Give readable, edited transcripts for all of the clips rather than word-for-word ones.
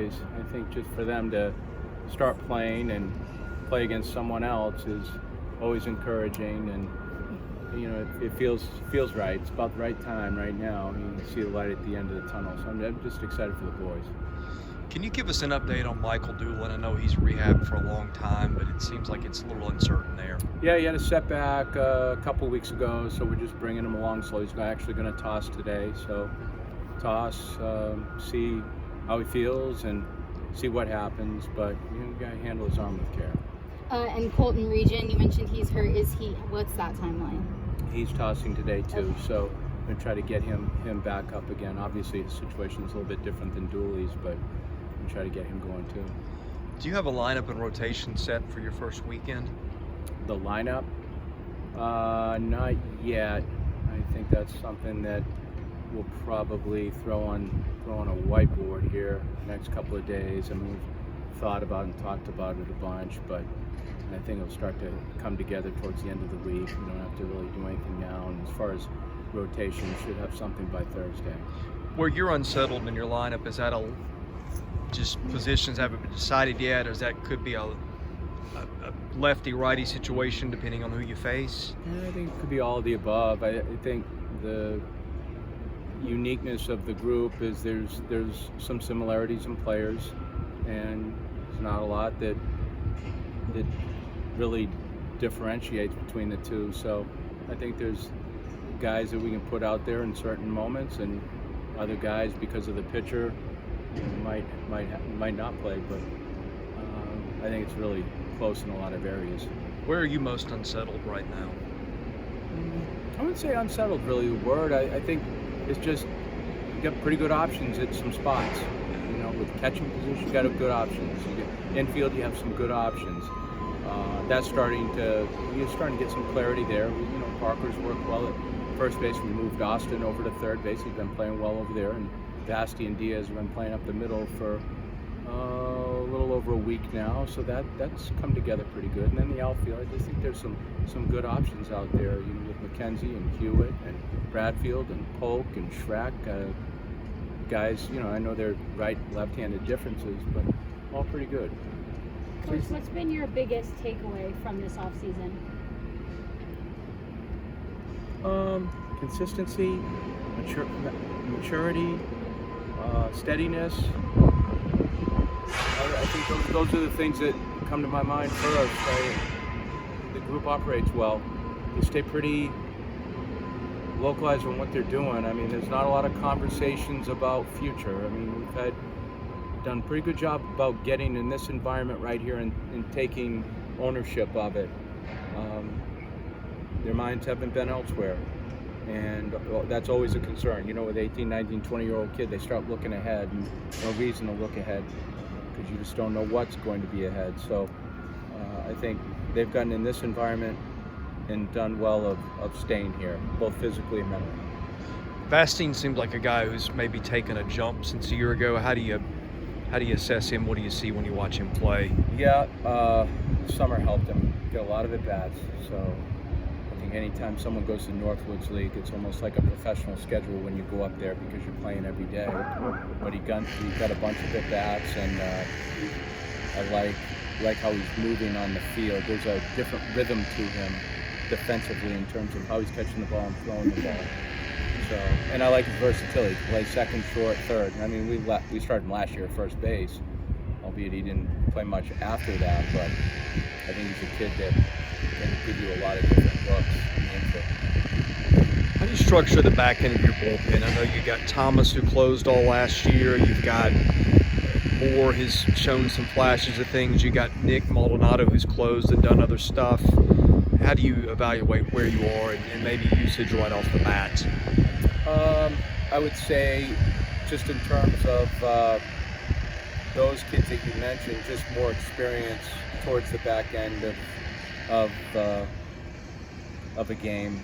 boys. I think just for them to start playing and play against someone else is always encouraging, and it feels right. It's about the right time right now. You can see the light at the end of the tunnel. So I'm just excited for the boys. Can you give us an update on Michael Doolin? I know he's rehabbed for a long time, but it seems like it's a little uncertain there. Yeah, he had a setback a couple weeks ago, so we're just bringing him along slowly. He's actually going to toss today, so toss, see how he feels and see what happens, but you got to handle his arm with care. And Colton Region, you mentioned he's hurt. What's that timeline? He's tossing today too, so I'm going to try to get him back up again. Obviously, the situation is a little bit different than Dooley's, but I'm try to get him going too. Do you have a lineup and rotation set for your first weekend? The lineup? Not yet. I think that's something that we'll probably throw on a whiteboard here the next couple of days. I mean, we've thought about and talked about it a bunch, but I think it'll start to come together towards the end of the week. We don't have to really do anything now, and as far as rotation, we should have something by Thursday. Where you're unsettled in your lineup, is that just positions haven't been decided yet, or could be a lefty-righty situation depending on who you face? Yeah, I think it could be all of the above. I think the uniqueness of the group is there's some similarities in players, and there's not a lot that really differentiates between the two. So I think there's guys that we can put out there in certain moments, and other guys, because of the pitcher, might not play, but I think it's really close in a lot of areas. Where are you most unsettled right now? I wouldn't say unsettled, really, the word. I think it's just you got pretty good options at some spots. With catching position, you got good options. You get infield, you have some good options. You're starting to get some clarity there. Parker's worked well at first base. We moved Austin over to third base. He's been playing well over there, and Vasti and Diaz have been playing up the middle for a little over a week now, so that's come together pretty good. And then the outfield, I just think there's some good options out there, with McKenzie and Hewitt and Bradfield and Polk and Schreck. Guys, I know they're right, left-handed differences, but all pretty good. Coach, what's been your biggest takeaway from this offseason? Consistency, maturity, steadiness. I think those are the things that come to my mind first. The group operates well. They stay pretty localized on what they're doing. I mean, there's not a lot of conversations about future. I mean, we've done a pretty good job about getting in this environment right here and taking ownership of it. Their minds haven't been elsewhere, and that's always a concern. With 18, 19, 20-year-old kid, they start looking ahead, and no reason to look ahead because you just don't know what's going to be ahead. So I think they've gotten in this environment and done well of staying here, both physically and mentally. Vastine seems like a guy who's maybe taken a jump since a year ago. How do you assess him? What do you see when you watch him play? Yeah, summer helped him get a lot of at-bats. So I think anytime someone goes to Northwoods League, it's almost like a professional schedule when you go up there because you're playing every day. But he got a bunch of at-bats, and I like how he's moving on the field. There's a different rhythm to him defensively in terms of how he's catching the ball and throwing the ball. So, and I like his versatility. He plays second, short, third. I mean, we started him last year at first base, albeit he didn't play much after that. But I think he's a kid that can give you a lot of different looks in the infield. How do you structure the back end of your bullpen? I know you got Thomas, who closed all last year. You've got Moore, who's shown some flashes of things. You got Nick Maldonado, who's closed and done other stuff. How do you evaluate where you are and maybe usage right off the bat? I would say, just in terms of those kids that you mentioned, just more experience towards the back end of a game,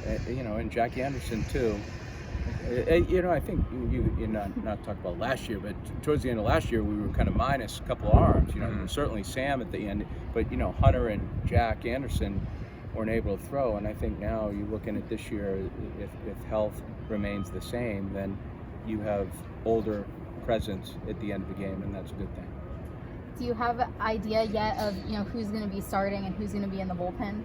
and Jackie Anderson too. I think you not talk about last year, but towards the end of last year we were kind of minus a couple of arms. Certainly Sam at the end, but Hunter and Jack Anderson weren't able to throw. And I think now you're looking at this year, if health remains the same, then you have older presence at the end of the game, and that's a good thing. Do you have an idea yet of who's going to be starting and who's going to be in the bullpen?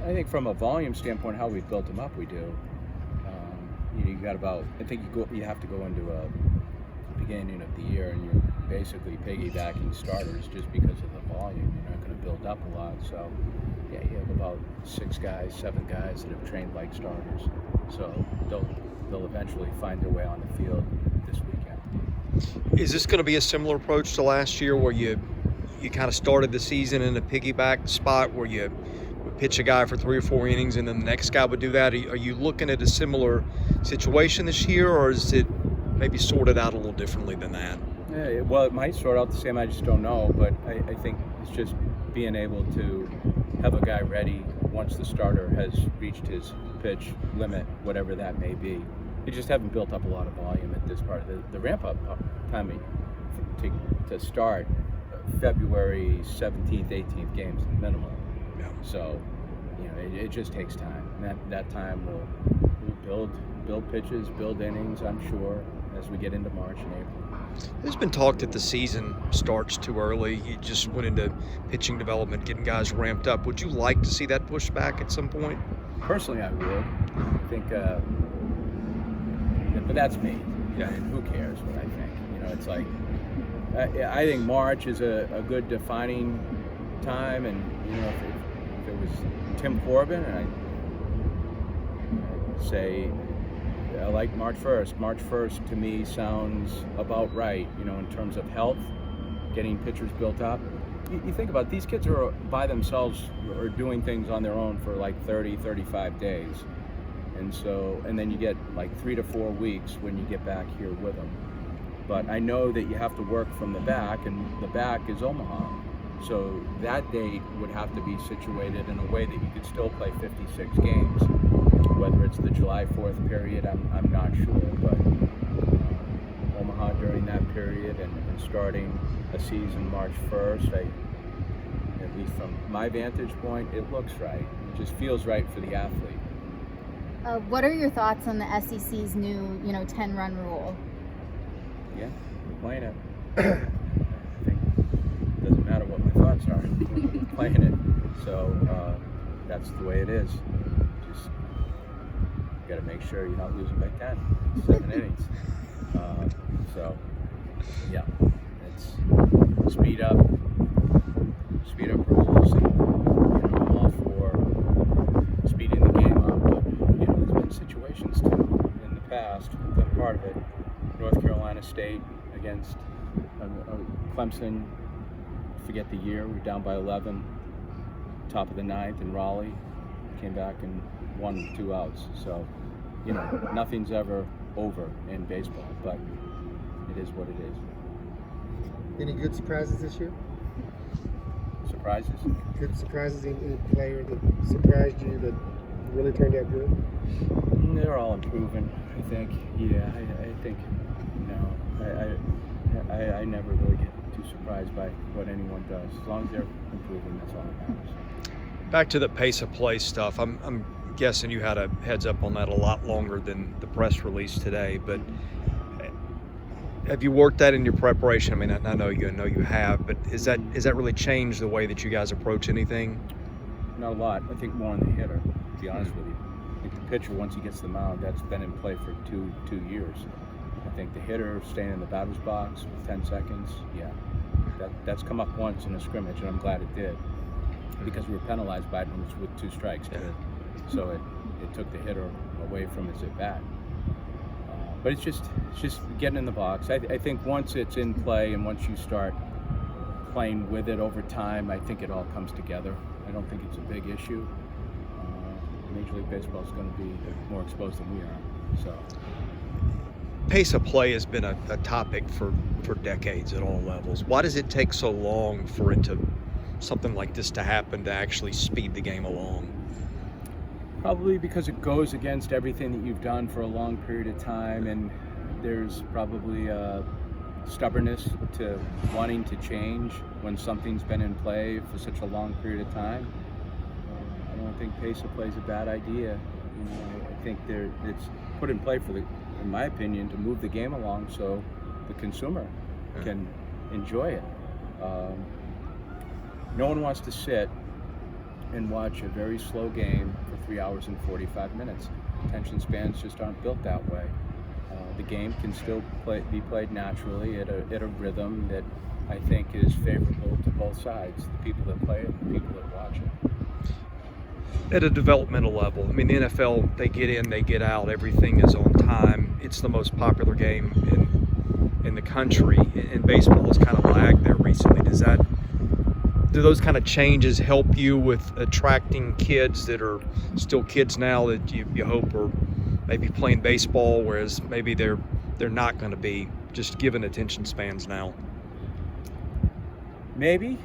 I think from a volume standpoint, how we've built them up, we do. You got about, I think you have to go into a beginning of the year and you're basically piggybacking starters just because of the volume. You're not going to build up a lot. So, yeah, you have about 6 guys, 7 guys that have trained like starters. So they'll eventually find their way on the field this weekend. Is this going to be a similar approach to last year where you kind of started the season in a piggyback spot where you would pitch a guy for 3 or 4 innings and then the next guy would do that? Are you looking at a similar situation this year, or is it maybe sorted out a little differently than that? Yeah, well, it might sort out the same. I just don't know. But I think it's just being able to have a guy ready once the starter has reached his pitch limit, whatever that may be. You just haven't built up a lot of volume at this part of the ramp-up time to start February 17th, 18th games minimum. Yeah. So, it just takes time. And that time we'll build pitches, build innings, I'm sure, as we get into March and April. There's been talk that the season starts too early. You just went into pitching development, getting guys ramped up. Would you like to see that pushed back at some point? Personally, I would. I think, but that's me. Yeah. And who cares what I think? It's like, I think March is a good defining time, and if it was Tim Corbin, and I'd say I like March 1st. March 1st to me sounds about right, in terms of health, getting pitchers built up. You think about it, these kids are by themselves or doing things on their own for like 30, 35 days. And then you get like 3 to 4 weeks when you get back here with them. But I know that you have to work from the back, and the back is Omaha. So that date would have to be situated in a way that you could still play 56 games. Whether it's the July 4th period, I'm not sure, but Omaha during that period and starting a season March 1st, at least from my vantage point, it looks right. It just feels right for the athlete. What are your thoughts on the SEC's new 10-run rule? Yeah, we're playing it. I think it doesn't matter what my thoughts are. We're playing it. So that's the way it is. Just got to make sure you're not losing by 10, 7 innings. So, yeah, it's speed up rules, and I'm all for speeding the game up. But there's been situations too in the past. We've been part of it. North Carolina State against Clemson. Forget the year. We were down by 11, top of the 9th in Raleigh. Came back and won with 2 outs. So, nothing's ever over in baseball, but it is what it is. Any good surprises this year? Surprises? Good surprises in player that surprised you that really turned out good? They're all improving, I think. Yeah, I think, I never really get too surprised by what anyone does. As long as they're improving, that's all that matters. Back to the pace of play stuff. I'm guessing you had a heads up on that a lot longer than the press release today, but have you worked that in your preparation? I mean, I know you have, but is that really changed the way that you guys approach anything? Not a lot. I think more on the hitter, to be honest with you. I think the pitcher, once he gets to the mound, that's been in play for two years. I think the hitter staying in the batter's box with 10 seconds, yeah, that's come up once in a scrimmage, and I'm glad it did, because we were penalized by it with 2 strikes too. Yeah. So it took the hitter away from his at bat. But it's just getting in the box. I think once it's in play and once you start playing with it over time, I think it all comes together. I don't think it's a big issue. Major League Baseball is going to be more exposed than we are. So, pace of play has been a topic for decades at all levels. Why does it take so long for something like this to happen, to actually speed the game along? Probably because it goes against everything that you've done for a long period of time, and there's probably a stubbornness to wanting to change when something's been in play for such a long period of time. I don't think pace of play is a bad idea. I think it's put in play in my opinion, to move the game along so the consumer can enjoy it. No one wants to sit and watch a very slow game for 3 hours and 45 minutes. Attention spans just aren't built that way. The game can still be played naturally at a rhythm that I think is favorable to both sides, the people that play it and the people that watch it. At a developmental level, I mean, the NFL, they get in, they get out, everything is on time. It's the most popular game in the country, and baseball has kind of lagged there recently. Do those kind of changes help you with attracting kids that are still kids now that you hope are maybe playing baseball, whereas maybe they're not going to be, just given attention spans now? Maybe.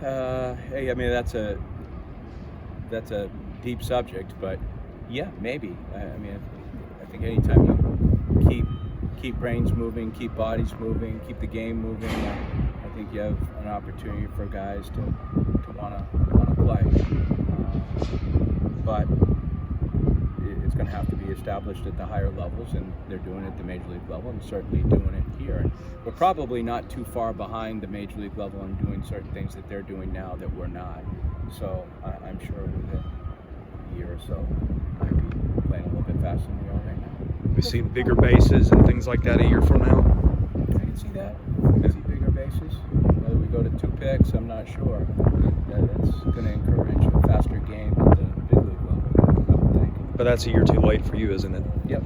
I mean, that's a deep subject, but yeah, maybe. I mean, I think anytime you keep brains moving, keep bodies moving, keep the game moving, I think you have an opportunity for guys to want to play. But it's going to have to be established at the higher levels, and they're doing it at the major league level, and certainly doing it here. And we're probably not too far behind the major league level in doing certain things that they're doing now that we're not. So I'm sure within a year or so, we might be playing a little bit faster than we are right now. We've seen bigger bases and things like that a year from now. I can see that. I can see bigger bases. Whether we go to 2 picks, I'm not sure. That's going to encourage a faster game at the big league level, I would think. But that's a year too late for you, isn't it? Yep.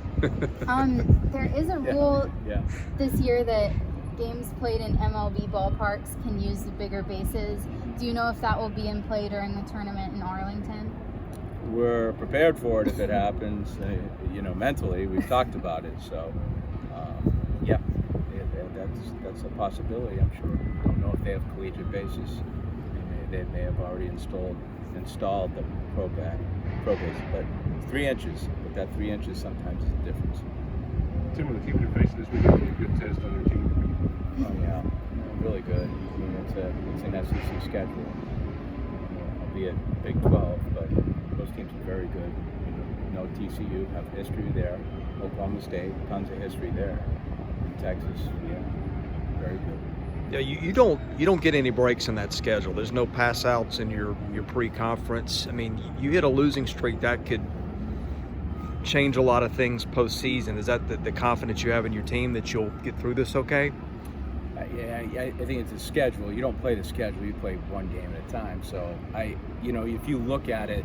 There is a rule Yeah. this year that games played in MLB ballparks can use the bigger bases. Do you know if that will be in play during the tournament in Arlington? We're prepared for it if it happens. Mentally, we've talked about it. So, yeah, that's a possibility. I'm sure. I don't know if they have collegiate bases. They may have already installed the pro base, but 3 inches. But that 3 inches sometimes is the difference. Tim, with the team you're facing this week, it'll be a good test on your team. Oh yeah, really good. I mean, it's an SEC schedule, albeit Big 12, but those teams are very good. TCU have history there. Oklahoma State, tons of history there. Texas, yeah, very good. Yeah, you don't get any breaks in that schedule. There's no pass outs in your pre-conference. I mean, you hit a losing streak that could change a lot of things postseason. Is that the confidence you have in your team that you'll get through this okay? I think it's a schedule. You don't play the schedule. You play one game at a time. So if you look at it,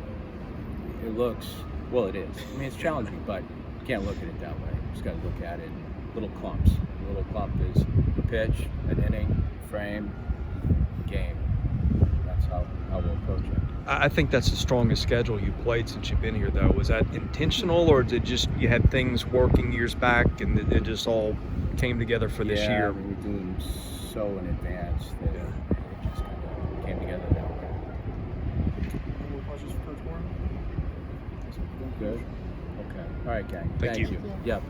it looks, well, it is. I mean, it's challenging, but you can't look at it that way. You just got to look at it in little clumps. A little clump is a pitch, an inning, frame, game. That's how we'll approach it. I think that's the strongest schedule you played since you've been here, though. Was that intentional, or did it just you had things working years back and it just all came together for this year? We were doing so in advance that it just kind of came together that way. Any more questions for Coach Warren? Good? Okay. All right, gang. Thank you. Yeah, thanks.